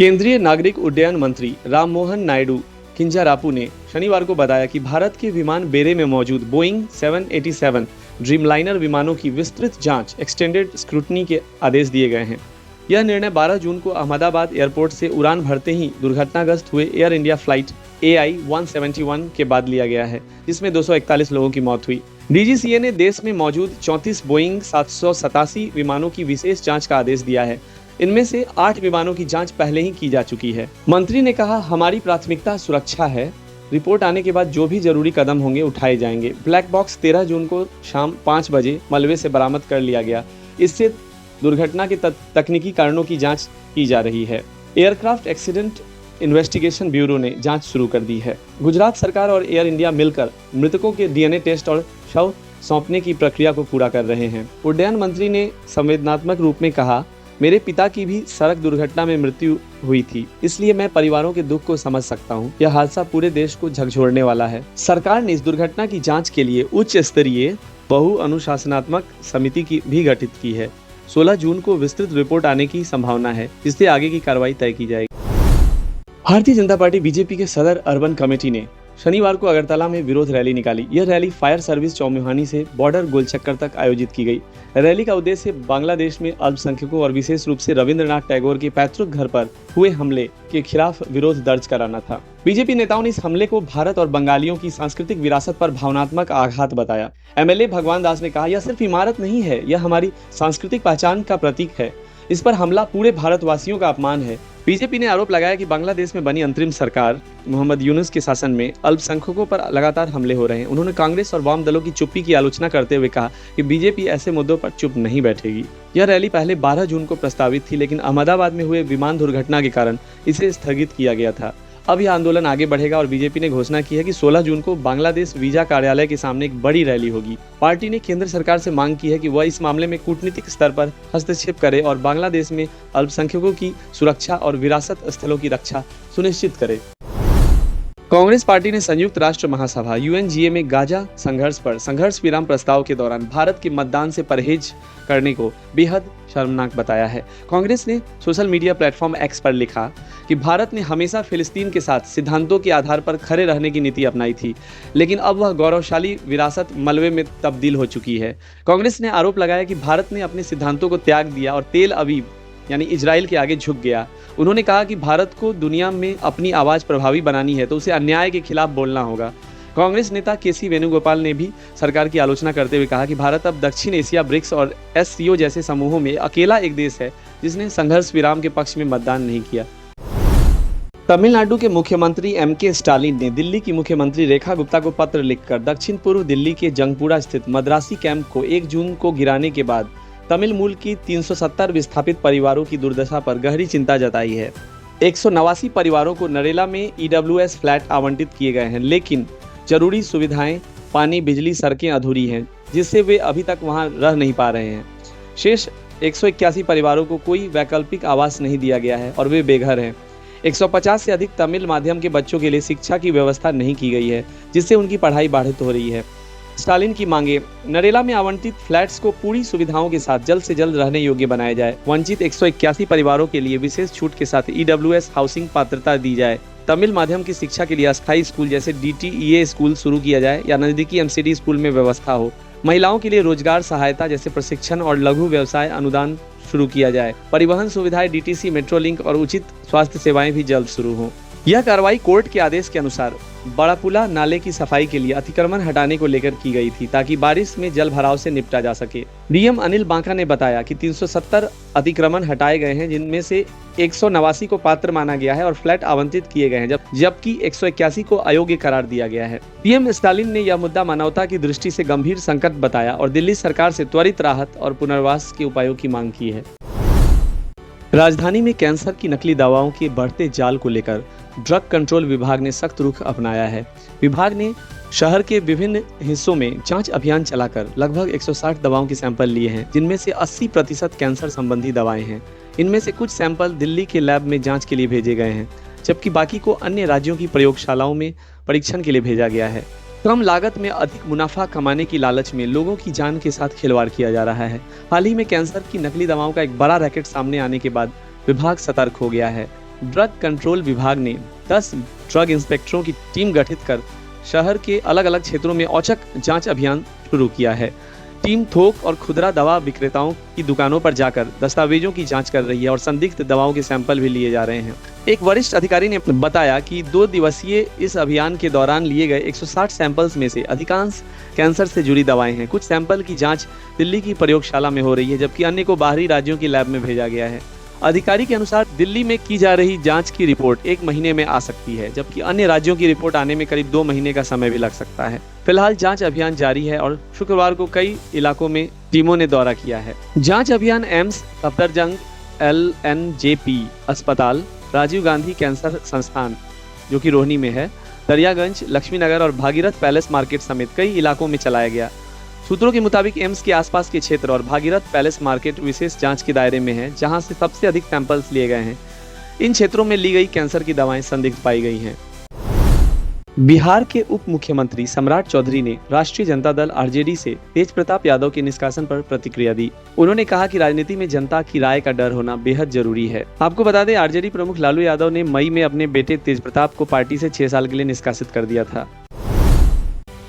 केंद्रीय नागरिक उड्डयन मंत्री राममोहन नायडू किंजारापू ने शनिवार को बताया कि भारत के विमान बेड़े में मौजूद बोइंग 787 ड्रीमलाइनर विमानों की विस्तृत जांच एक्सटेंडेड स्क्रूटनी के आदेश दिए गए हैं। यह निर्णय 12 जून को अहमदाबाद एयरपोर्ट से उड़ान भरते ही दुर्घटनाग्रस्त हुए एयर इंडिया फ्लाइट AI 171 के बाद लिया गया है, जिसमें 241 लोगों की मौत हुई। DGCA ने देश में मौजूद 34 बोइंग 787 विमानों की विशेष जांच का आदेश दिया है। इनमें से 8 विमानों की जांच पहले ही की जा चुकी है। मंत्री ने कहा, हमारी प्राथमिकता सुरक्षा है। रिपोर्ट आने के बाद जो भी जरूरी कदम होंगे उठाए जाएंगे। ब्लैक बॉक्स 13 जून को शाम 5 बजे मलबे से बरामद कर लिया गया। इससे दुर्घटना के तकनीकी कारणों की जांच की जा रही है। एयरक्राफ्ट एक्सीडेंट इन्वेस्टिगेशन ब्यूरो ने जांच शुरू कर दी है। गुजरात सरकार और एयर इंडिया मिलकर मृतकों के DNA टेस्ट और शव सौंपने की प्रक्रिया को पूरा कर रहे हैं। उड्डयन मंत्री ने संवेदनात्मक रूप में कहा, मेरे पिता की भी सड़क दुर्घटना में मृत्यु हुई थी, इसलिए मैं परिवारों के दुख को समझ सकता हूं। यह हादसा पूरे देश को झकझोरने वाला है। सरकार ने इस दुर्घटना की जांच के लिए उच्च स्तरीय बहु अनुशासनात्मक समिति की भी गठित की है। 16 जून को विस्तृत रिपोर्ट आने की संभावना है, जिससे आगे की कार्रवाई तय की जाएगी। भारतीय जनता पार्टी BJP के सदर अर्बन कमेटी ने शनिवार को अगरतला में विरोध रैली निकाली। यह रैली फायर सर्विस चौमुहानी से बॉर्डर गोलचक्कर तक आयोजित की गई। रैली का उद्देश्य बांग्लादेश में अल्पसंख्यकों और विशेष रूप से रविंद्रनाथ टैगोर के पैतृक घर पर हुए हमले के खिलाफ विरोध दर्ज कराना था। BJP नेताओं ने इस हमले को भारत और बंगालियों की सांस्कृतिक विरासत पर भावनात्मक आघात बताया। MLA भगवान दास ने कहा, यह सिर्फ इमारत नहीं है, यह हमारी सांस्कृतिक पहचान का प्रतीक है। इस पर हमला पूरे भारतवासियों का अपमान है। BJP ने आरोप लगाया कि बांग्लादेश में बनी अंतरिम सरकार मोहम्मद यूनुस के शासन में अल्पसंख्यकों पर लगातार हमले हो रहे हैं। उन्होंने कांग्रेस और वाम दलों की चुप्पी की आलोचना करते हुए कहा कि BJP ऐसे मुद्दों पर चुप नहीं बैठेगी। यह रैली पहले 12 जून को प्रस्तावित थी, लेकिन अहमदाबाद में हुए विमान दुर्घटना के कारण इसे स्थगित किया गया था। अब यह आंदोलन आगे बढ़ेगा और BJP ने घोषणा की है कि 16 जून को बांग्लादेश वीजा कार्यालय के सामने एक बड़ी रैली होगी। पार्टी ने केंद्र सरकार से मांग की है कि वह इस मामले में कूटनीतिक स्तर पर हस्तक्षेप करे और बांग्लादेश में अल्पसंख्यकों की सुरक्षा और विरासत स्थलों की रक्षा सुनिश्चित करे। कांग्रेस पार्टी ने संयुक्त राष्ट्र महासभा UNGA में गाजा संघर्ष पर संघर्ष विराम प्रस्ताव के दौरान भारत के मतदान से परहेज करने को बेहद शर्मनाक बताया है। कांग्रेस ने सोशल मीडिया प्लेटफॉर्म X पर लिखा कि भारत ने हमेशा फिलिस्तीन के साथ सिद्धांतों के आधार पर खड़े रहने की नीति अपनाई थी, लेकिन अब वह गौरवशाली विरासत मलबे में तब्दील हो चुकी है। कांग्रेस ने आरोप लगाया कि भारत ने अपने सिद्धांतों को त्याग दिया और तेल अवीव यानी इजराइल के आगे झुक गया। उन्होंने कहा कि भारत को दुनिया में अपनी आवाज़ प्रभावी बनानी है तो उसे अन्याय के खिलाफ बोलना होगा। कांग्रेस नेता KC वेणुगोपाल ने भी सरकार की आलोचना करते हुए कहा कि भारत अब दक्षिण एशिया, ब्रिक्स और SCO जैसे समूहों में अकेला एक देश है जिसने संघर्ष विराम के पक्ष में मतदान नहीं किया। तमिलनाडु के मुख्यमंत्री MK स्टालिन ने दिल्ली की मुख्यमंत्री रेखा गुप्ता को पत्र लिखकर दक्षिण पूर्व दिल्ली के जंगपुरा स्थित मद्रासी कैंप को 1 जून को गिराने के बाद तमिल मूल की 370 विस्थापित परिवारों की दुर्दशा पर गहरी चिंता जताई है। 189 परिवारों को नरेला में EWS फ्लैट आवंटित किए गए हैं, लेकिन जरूरी सुविधाएं, पानी, बिजली, सड़कें अधूरी हैं, जिससे वे अभी तक वहां रह नहीं पा रहे हैं। शेष 181 परिवारों को कोई वैकल्पिक आवास नहीं दिया गया है और वे बेघर हैं। 150 से अधिक तमिल माध्यम के बच्चों के लिए शिक्षा की व्यवस्था नहीं की गई है, जिससे उनकी पढ़ाई बाधित हो रही है। स्टालिन की मांगे, नरेला में आवंटित फ्लैट्स को पूरी सुविधाओं के साथ जल्द से जल्द रहने योग्य बनाया जाए। वंचित 181 परिवारों के लिए विशेष छूट के साथ EWS हाउसिंग पात्रता दी जाए। तमिल माध्यम की शिक्षा के लिए अस्थायी स्कूल जैसे DTEA स्कूल शुरू किया जाए या नजदीकी MCD स्कूल में व्यवस्था हो। महिलाओं के लिए रोजगार सहायता जैसे प्रशिक्षण और लघु व्यवसाय अनुदान शुरू किया जाए। परिवहन सुविधाएं, DTC, मेट्रो लिंक और उचित स्वास्थ्य सेवाएं भी जल्द शुरू हों। यह कार्रवाई कोर्ट के आदेश के अनुसार बड़ापुला नाले की सफाई के लिए अतिक्रमण हटाने को लेकर की गई थी, ताकि बारिश में जल भराव से निपटा जा सके। DM अनिल बांका ने बताया कि 370 अतिक्रमण हटाए गए हैं, जिनमें से 189 को पात्र माना गया है और फ्लैट आवंटित किए गए हैं, जबकि 181 को अयोग्य करार दिया गया है। PM स्टालिन ने यह मुद्दा मानवता की दृष्टि से गंभीर संकट बताया और दिल्ली सरकार से त्वरित राहत और पुनर्वास के उपायों की मांग की है। राजधानी में कैंसर की नकली दवाओं के बढ़ते जाल को लेकर ड्रग कंट्रोल विभाग ने सख्त रुख अपनाया है। विभाग ने शहर के विभिन्न हिस्सों में जांच अभियान चलाकर लगभग 160 दवाओं के सैंपल लिए हैं, जिनमें से 80% कैंसर संबंधी दवाएं हैं। इनमें से कुछ सैंपल दिल्ली के लैब में जांच के लिए भेजे गए हैं, जबकि बाकी को अन्य राज्यों की प्रयोगशालाओं में परीक्षण के लिए भेजा गया है। कम लागत में अधिक मुनाफा कमाने की लालच में लोगों की जान के साथ खिलवाड़ किया जा रहा है। हाल ही में कैंसर की नकली दवाओं का एक बड़ा रैकेट सामने आने के बाद विभाग सतर्क हो गया है। ड्रग कंट्रोल विभाग ने 10 ड्रग इंस्पेक्टरों की टीम गठित कर शहर के अलग अलग क्षेत्रों में औचक जांच अभियान शुरू किया है। टीम थोक और खुदरा दवा विक्रेताओं की दुकानों पर जाकर दस्तावेजों की जांच कर रही है और संदिग्ध दवाओं के सैंपल भी लिए जा रहे हैं। एक वरिष्ठ अधिकारी ने बताया कि 2 दिवसीय इस अभियान के दौरान लिए गए 160 सैंपल्स में से अधिकांश कैंसर से जुड़ी दवाएं हैं। कुछ सैंपल की जांच दिल्ली की प्रयोगशाला में हो रही है, जबकि अन्य को बाहरी राज्यों की लैब में भेजा गया है। अधिकारी के अनुसार दिल्ली में की जा रही जांच की रिपोर्ट 1 महीने में आ सकती है, जबकि अन्य राज्यों की रिपोर्ट आने में करीब 2 महीने का समय भी लग सकता है। फिलहाल जांच अभियान जारी है और शुक्रवार को कई इलाकों में टीमों ने दौरा किया है। जांच अभियान एम्स, सफदरजंग LNJP अस्पताल, राजीव गांधी कैंसर संस्थान जो कि रोहिणी में है, दरियागंज, लक्ष्मीनगर और भागीरथ पैलेस मार्केट समेत कई इलाकों में चलाया गया। सूत्रों के मुताबिक एम्स के आसपास के क्षेत्र और भागीरथ पैलेस मार्केट विशेष जांच के दायरे में है, जहां से सबसे अधिक सैंपल्स लिए गए हैं। इन क्षेत्रों में ली गई कैंसर की दवाएं संदिग्ध पाई गई हैं। बिहार के उप मुख्यमंत्री सम्राट चौधरी ने राष्ट्रीय जनता दल RJD से तेज प्रताप यादव के निष्कासन पर प्रतिक्रिया दी। उन्होंने कहा कि राजनीति में जनता की राय का डर होना बेहद जरूरी है। आपको बता दें, RJD प्रमुख लालू यादव ने मई में अपने बेटे तेज प्रताप को पार्टी से 6 साल के लिए निष्कासित कर दिया था।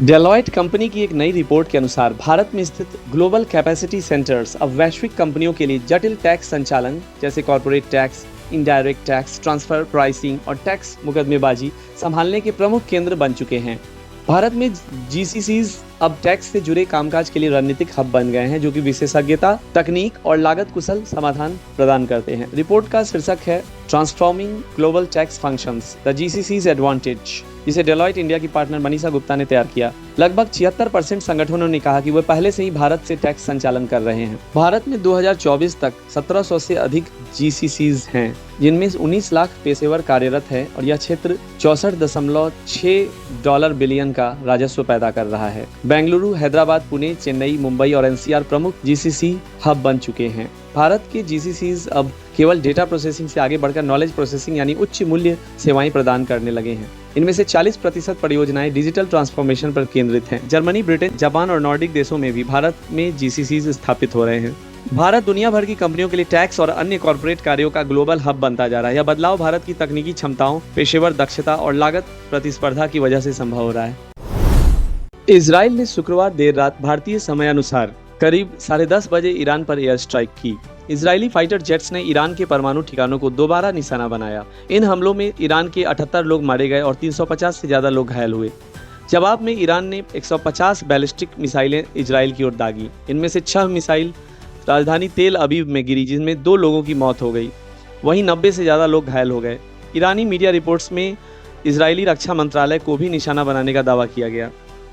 डेलॉयट कंपनी की एक नई रिपोर्ट के अनुसार भारत में स्थित ग्लोबल कैपेसिटी सेंटर्स अब वैश्विक कंपनियों के लिए जटिल टैक्स संचालन जैसे corporate tax, indirect tax, transfer pricing और टैक्स मुकदमेबाजी संभालने के प्रमुख केंद्र बन चुके हैं। भारत में GCCs अब टैक्स से जुड़े कामकाज के लिए रणनीतिक हब बन गए हैं, जो कि विशेषज्ञता, तकनीक और लागत कुशल समाधान प्रदान करते हैं। रिपोर्ट का शीर्षक है transforming global tax functions the GCCs advantage, जिसे डेलॉयट इंडिया की पार्टनर मनीषा गुप्ता ने तैयार किया। लगभग 76% संगठनों ने कहा कि वे पहले से ही भारत से टैक्स संचालन कर रहे हैं। भारत में 2024 तक 1700 से अधिक GCCs हैं, जिनमें 19 लाख पेशेवर कार्यरत हैं और यह क्षेत्र $64.6 बिलियन का राजस्व पैदा कर रहा है। बेंगलुरु, हैदराबाद, पुणे, चेन्नई, मुंबई और NCR प्रमुख GCC हब बन चुके हैं। भारत के GCCs अब केवल डेटा प्रोसेसिंग से आगे बढ़कर नॉलेज प्रोसेसिंग यानी उच्च मूल्य सेवाएं प्रदान करने लगे हैं। इनमें से 40% परियोजनाएं डिजिटल ट्रांसफॉर्मेशन पर केंद्रित हैं। जर्मनी, ब्रिटेन, जापान और नॉर्डिक देशों में भी भारत में GCCs स्थापित हो रहे हैं। भारत दुनिया भर की कंपनियों के लिए टैक्स और अन्य कॉर्पोरेट कार्यों का ग्लोबल हब बनता जा रहा है। यह बदलाव भारत की तकनीकी क्षमताओं, पेशेवर दक्षता और लागत प्रतिस्पर्धा की वजह से संभव हो रहा है। इजराइल ने शुक्रवार देर रात भारतीय समयानुसार करीब 10:30 बजे ईरान पर एयर स्ट्राइक की। इजरायली फाइटर जेट्स ने ईरान के परमाणु ठिकानों को दोबारा निशाना बनाया। इन हमलों में ईरान के 78 लोग मारे गए और 350 से ज्यादा लोग घायल हुए। जवाब में ईरान ने 150 बैलिस्टिक मिसाइलें इजराइल की ओर दागी। इनमें से 6 मिसाइल राजधानी तेल अवीव में गिरी, जिसमें 2 लोगों की मौत हो गई। वहीं 90 से ज्यादा लोग घायल हो गए। ईरानी मीडिया रिपोर्ट्स में इजरायली रक्षा मंत्रालय को भी निशाना बनाने का दावा किया गया।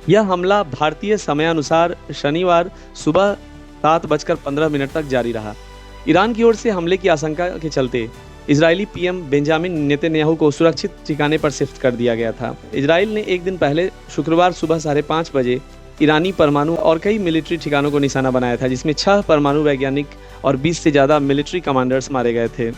यह हमला भारतीय समयानुसार शनिवार सुबह 7:15 तक जारी रहा। ईरान की ओर से हमले की आशंका के चलते इजरायली PM बेंजामिन नेतन्याहू को सुरक्षित ठिकाने पर शिफ्ट कर दिया गया था। इजराइल ने एक दिन पहले शुक्रवार सुबह 5:30 बजे ईरानी परमाणु और कई मिलिट्री ठिकानों को निशाना बनाया था, जिसमें 6 परमाणु वैज्ञानिक और 20 से ज्यादा मिलिट्री कमांडर्स मारे गए थे।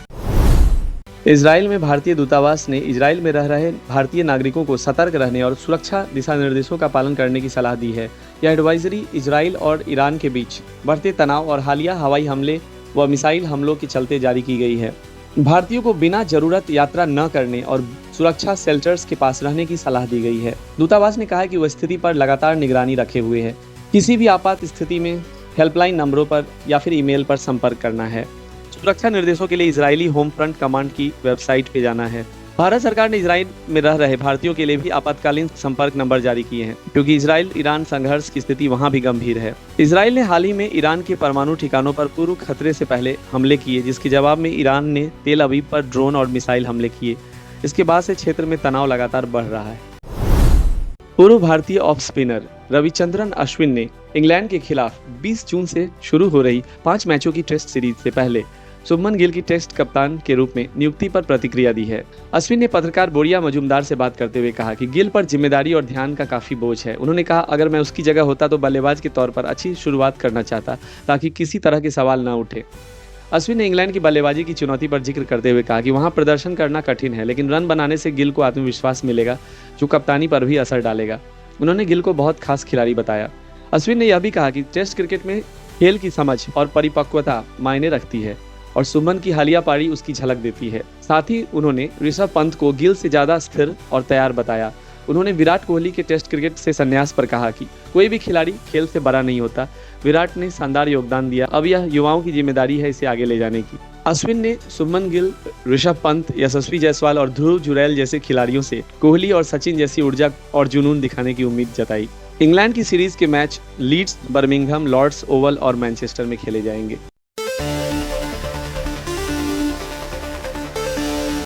इजराइल में भारतीय दूतावास ने इजराइल में रह रहे भारतीय नागरिकों को सतर्क रहने और सुरक्षा दिशा निर्देशों का पालन करने की सलाह दी है। यह एडवाइजरी इजराइल और ईरान के बीच बढ़ते तनाव और हालिया हवाई हमले व मिसाइल हमलों के चलते जारी की गई है। भारतीयों को बिना जरूरत यात्रा न करने और सुरक्षा शेल्टर्स के पास रहने की सलाह दी गई है। दूतावास ने कहा कि वह स्थिति पर लगातार निगरानी रखे हुए है। किसी भी आपात स्थिति में हेल्पलाइन नंबरों पर या फिर ईमेल पर संपर्क करना है। सुरक्षा निर्देशों के लिए इजरायली होम फ्रंट कमांड की वेबसाइट पे जाना है। भारत सरकार ने इजराइल में रह रहे भारतीयों के लिए भी आपातकालीन संपर्क नंबर जारी किए हैं, क्योंकि इजराइल ईरान संघर्ष की स्थिति वहां भी गंभीर है। इजराइल ने हाल ही में ईरान के परमाणु ठिकानों पर पूर्व खतरे से पहले हमले किए, जिसके जवाब में ईरान ने तेल अवीव पर ड्रोन और मिसाइल हमले किए। इसके बाद से क्षेत्र में तनाव लगातार बढ़ रहा है। पूर्व भारतीय ऑफ स्पिनर रविचंद्रन अश्विन ने इंग्लैंड के खिलाफ 20 जून से शुरू हो रही 5 मैचों की टेस्ट सीरीज से पहले शुभमन गिल की टेस्ट कप्तान के रूप में नियुक्ति पर प्रतिक्रिया दी है। अश्विन ने पत्रकार बोरिया मजूमदार से बात करते हुए कहा कि गिल पर जिम्मेदारी और ध्यान का काफी बोझ है। उन्होंने कहा, अगर मैं उसकी जगह होता तो बल्लेबाज के तौर पर अच्छी शुरुआत करना चाहता, ताकि किसी तरह के सवाल न उठे। अश्विन ने इंग्लैंड की बल्लेबाजी की चुनौती पर जिक्र करते हुए कहा कि वहां प्रदर्शन करना कठिन है, लेकिन रन बनाने से गिल को आत्मविश्वास मिलेगा, जो कप्तानी पर भी असर डालेगा। उन्होंने गिल को बहुत खास खिलाड़ी बताया। अश्विन ने यह भी कहा कि टेस्ट क्रिकेट में खेल की समझ और परिपक्वता मायने रखती है। और सुमन की हालिया पारी उसकी झलक देती है। साथ ही उन्होंने ऋषभ पंत को गिल से ज़्यादा स्थिर और तैयार बताया। उन्होंने विराट कोहली के टेस्ट क्रिकेट से संन्यास पर कहा कि कोई भी खिलाड़ी खेल से बड़ा नहीं होता। विराट ने शानदार योगदान दिया, अब यह युवाओं की जिम्मेदारी है इसे आगे ले जाने की। अश्विन ने शुभमन गिल, ऋषभ पंत, यशस्वी जायसवाल और ध्रुव जुरैल जैसे खिलाड़ियों से कोहली और सचिन जैसी ऊर्जा और जुनून दिखाने की उम्मीद जताई। इंग्लैंड की सीरीज के match Leeds, Birmingham, Lord's Oval और मैनचेस्टर में खेले जाएंगे।